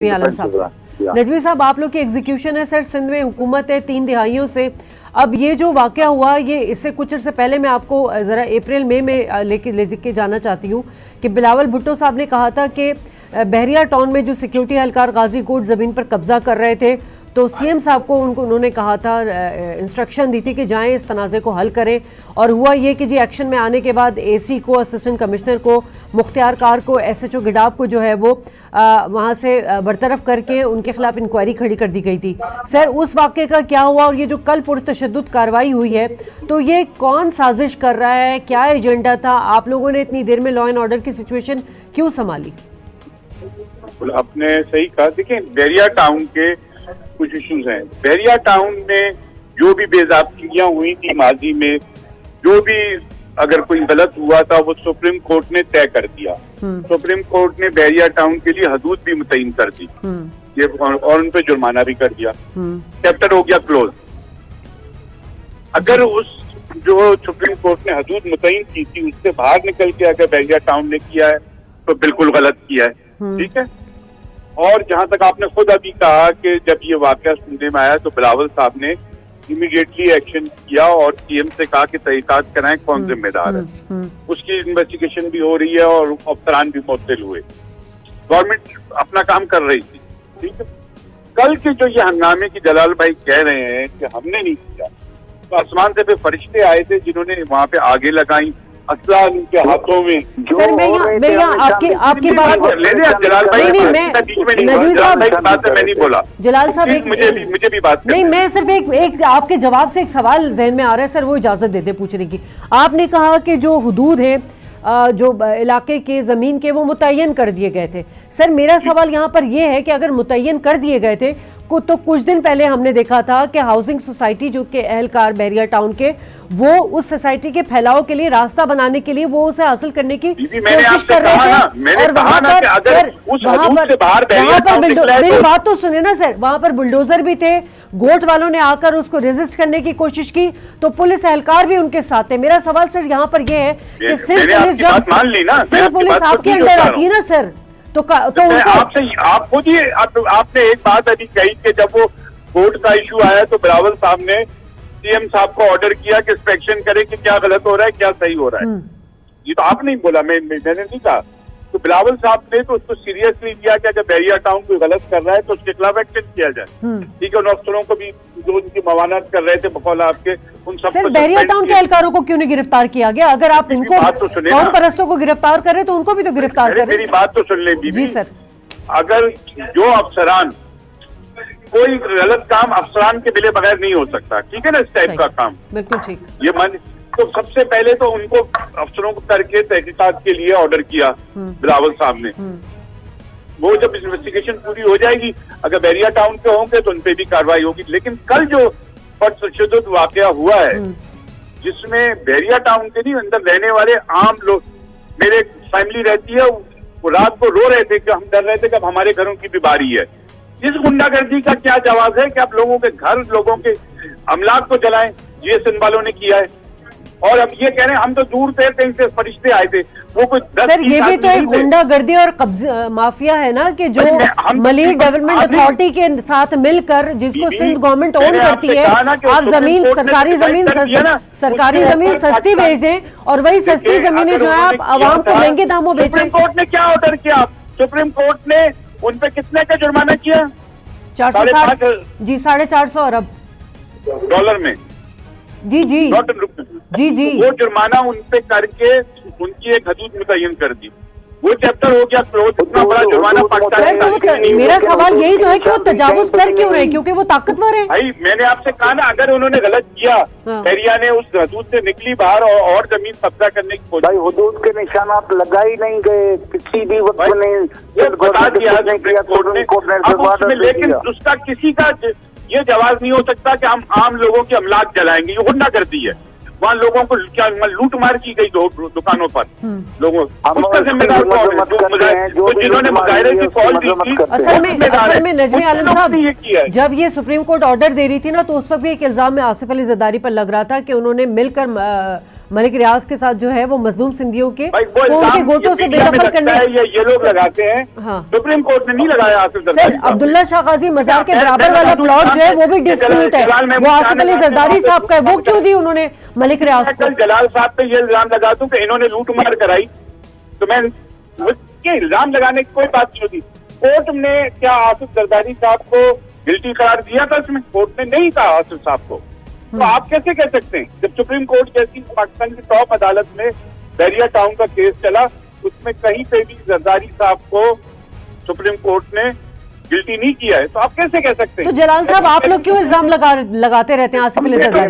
आलम साहब से। नजमी साहब, आप लोग की एग्जीक्यूशन है सर सिंध में, हुकूमत है 3 दिहाइयों से। अब ये जो वाकया हुआ, ये इससे कुछ अर्से पहले मैं आपको ज़रा अप्रैल मई में लेके जाना चाहती हूँ कि बिलावल भुट्टो साहब ने कहा था कि बहरिया टाउन में जो सिक्योरिटी एहलकार गाजी कोट ज़मीन पर कब्जा कर रहे थे, तो सीएम साहब को उन्होंने कहा था, इंस्ट्रक्शन दी थी कि जाएं इस तनाज़े को हल करें। और हुआ ये कि जी एक्शन में आने के बाद एसी को, असिस्टेंट कमिश्नर को, मुख्तियार कार को, एसएचओ गिडाब को जो है वो वहाँ से बरतरफ करके उनके खिलाफ इंक्वायरी खड़ी कर दी गई थी। सर, उस वाक़े का क्या हुआ? और ये जो कल पुरतशद्दुद कार्रवाई हुई है, तो ये कौन साजिश कर रहा है, क्या एजेंडा था? आप लोगों ने इतनी देर में लॉ एंड ऑर्डर की सिचुएशन क्यों संभाली? आपने सही कहा। देखिए, बहरिया टाउन के कुछ इश्यूज हैं। बहरिया टाउन में जो भी बेज़ाब्तियां हुई थी माजी में, जो भी अगर कोई गलत हुआ था, वो सुप्रीम कोर्ट ने तय कर दिया। सुप्रीम कोर्ट ने बहरिया टाउन के लिए हदूद भी मुतय्यन कर दी ये, और उन पे जुर्माना भी कर दिया। चैप्टर हो गया क्लोज। अगर उस जो सुप्रीम कोर्ट ने हदूद मुतय्यन की थी उससे बाहर निकल के अगर बहरिया टाउन ने किया है तो बिल्कुल गलत किया है। ठीक है। और जहां तक आपने खुद अभी कहा कि जब ये वाकया सुनने में आया तो बिलावल साहब ने इमीडिएटली एक्शन किया और सीएम से कहा कि तहकीकात कराएं कौन जिम्मेदार है। उसकी इन्वेस्टिगेशन भी हो रही है और अफसरान भी मुअत्तल हुए। गवर्नमेंट अपना काम कर रही थी। ठीक है। कल के जो ये हंगामे की जलाल भाई कह रहे हैं कि हमने नहीं किया, तो आसमान से फरिश्ते आए थे जिन्होंने वहां पे आगे लगाई, असला उनके हाथों में। सर, मैं यहाँ आपकी बात को जलाल भाई नजमी साहब मैं नहीं बोला। जलाल साहब, मुझे भी बात नहीं, मैं सिर्फ एक आपके जवाब से एक सवाल जहन में आ रहा है सर, वो इजाजत देते पूछने की। आपने कहा कि जो हुदूद है, जो इलाके के ज़मीन के, वो मुतय्यन कर दिए गए थे। सर, मेरा सवाल यहाँ पर यह है कि अगर मुतय्यन कर दिए गए थे तो कुछ दिन पहले हमने देखा था कि हाउसिंग सोसाइटी जो के एहलकार बहरिया टाउन के, वो उस सोसाइटी के फैलाव के लिए, रास्ता बनाने के लिए वो उसे हासिल करने की कोशिश कर रहे थे। और वहाँ पर सर, मेरी बात तो सुने ना सर, वहाँ पर बुलडोजर भी थे, गोट वालों ने आकर उसको रेजिस्ट करने की कोशिश की, तो पुलिस एहलकार भी उनके साथ थे। मेरा सवाल सर यहाँ पर यह है कि सिर्फ पुलिस, जब सिर्फ पुलिस आपके अंडर आती है ना सर, तो आपसे आप खुद ही आपने एक बात अभी कही कि जब वो कोर्ट का इशू आया तो बिलावल साहब ने सीएम साहब को ऑर्डर किया कि इंस्पेक्शन करे कि क्या गलत हो रहा है, क्या सही हो रहा है। ये तो आप नहीं बोला, मैंने नहीं कहा। तो बिलावल साहब ने तो उसको सीरियसली लिया कि अगर बहरिया टाउन कोई गलत कर रहा है तो उसके खिलाफ एक्शन किया जाए। ठीक है। उन अफसरों को भी जो उनकी मवानत कर रहे थे बकौल आपके, उन सबको बहरिया टाउन के एहलकारों को क्यों नहीं गिरफ्तार किया गया? अगर आप इनको कौन परस्तों को गिरफ्तार कर रहे तो उनको भी तो गिरफ्तार करें। मेरी बात तो सुन ले बीबी जी सर। अगर जो अफसरान, कोई गलत काम अफसरान के मिले बगैर नहीं हो सकता। ठीक है ना, इस टाइप का काम बिल्कुल ठीक। ये मान, तो सबसे पहले तो उनको अफसरों को करके तहकीकात के लिए ऑर्डर किया बिलावल साहब ने। वो जब इन्वेस्टिगेशन पूरी हो जाएगी, अगर बहरिया टाउन के होंगे तो उनपे भी कार्रवाई होगी। लेकिन कल जो पुरतशद्दुद वाकया हुआ है, जिसमें बहरिया टाउन के नहीं, अंदर रहने वाले आम लोग, मेरे फैमिली रहती है, वो रात को रो रहे थे कि हम डर रहे थे कि अब हमारे घरों की भी बारी है। इस गुंडागर्दी का क्या जवाब है कि आप लोगों के घर, लोगों के अमलाक को जलाएं? ये सिंध वालों ने किया है। और अब ये कह रहे हैं हम तो दूर थे, कहीं से फरिश्ते आए थे। वो कोई सर, ये भी तो एक गुंडागर्दी और कब्जा माफिया है ना, कि जो मलिर डेवलपमेंट अथॉरिटी के साथ मिलकर, जिसको सिंध गवर्नमेंट ओन करती है, आप जमीन, सरकारी जमीन सस्ती बेच दें और वही सस्ती जमीनें जो है आप आवाम को महंगे दामों बेचें। सुप्रीम कोर्ट ने क्या ऑर्डर किया? सुप्रीम कोर्ट ने उन पे कितने का जुर्माना किया? 460 जी, 450 अरब डॉलर में। जी जी जी जी। वो जुर्माना उन पे करके उनकी एक हदूद मुतय्यन कर दी। वो चैप्टर हो गया क्लोज। इतना बड़ा जुर्माना पाकिस्तान। मेरा सवाल यही तो है कि वो तजावुज कर क्यों रहे? क्योंकि वो ताकतवर है। भाई, मैंने आपसे कहा ना, अगर उन्होंने गलत किया, बहरिया ने उस हदूद से निकली बाहर और जमीन कब्जा करने की कोशिश। भाई, हदूद के निशानात लगा ही नहीं गए किसी भी वक्त में, बता दिया कोर्ट ने। लेकिन उसका किसी का ये जवाब नहीं हो सकता कि हम आम लोगों के अमलाक जलाएंगे। ये गुंडागर्दी है। वहाँ लोगों को क्या लूट मार की गई दुकानों पर, लोगों उसका जिम्मेदार कौन है? जो जिन्होंने मुजाहिरे की कॉल दी थी। असल में नजमी आलम साहब, जब ये सुप्रीम कोर्ट ऑर्डर दे रही थी ना, तो उस वक्त भी एक इल्जाम में आसिफ अली जरदारी पर लग रहा था कि उन्होंने मिलकर मलिक रियाज के साथ जो है वो मजलूम सिंधियों के भाई वो को उनके इल्जाम गोटों से ये मीडिया में बेदखल लगता करने है, ये लोग लगाते हैं। हाँ। सुप्रीम कोर्ट ने नहीं लगाया आसिफ सर जरदारी साहब। अब्दुल्ला शाह गाजी मजार के मैं बराबर वाला बता दूं, प्लॉट जो है वो भी जलाल डिस्प्यूट है, महमूद वो आसिफ खान अली ने जरदारी साहब का है, वो क्यों दी उन्होंने मलिक रियाज मैं को? कल जलाल साहब पे ये इल्जाम लगा दूं कि इन्होंने लूट मार कराई, तो मैं ये इल्जाम लगाने की कोई बात नहीं होती। कोर्ट ने क्या आसिफ जरदारी साहब को गिल्टी करार दिया था? इसमें कोर्ट ने नहीं कहा आसिफ साहब को, तो आप कैसे कह सकते हैं? जब सुप्रीम कोर्ट जैसी पाकिस्तान की टॉप अदालत में बैरिया टाउन का केस चला, उसमें कहीं पे भी जरदारी साहब को सुप्रीम कोर्ट ने गिल्टी नहीं किया है, तो आप कैसे कह सकते हैं? तो जलाल साहब आप लोग क्यों इल्जाम लगाते रहते हैं आसिफ अली जरदारी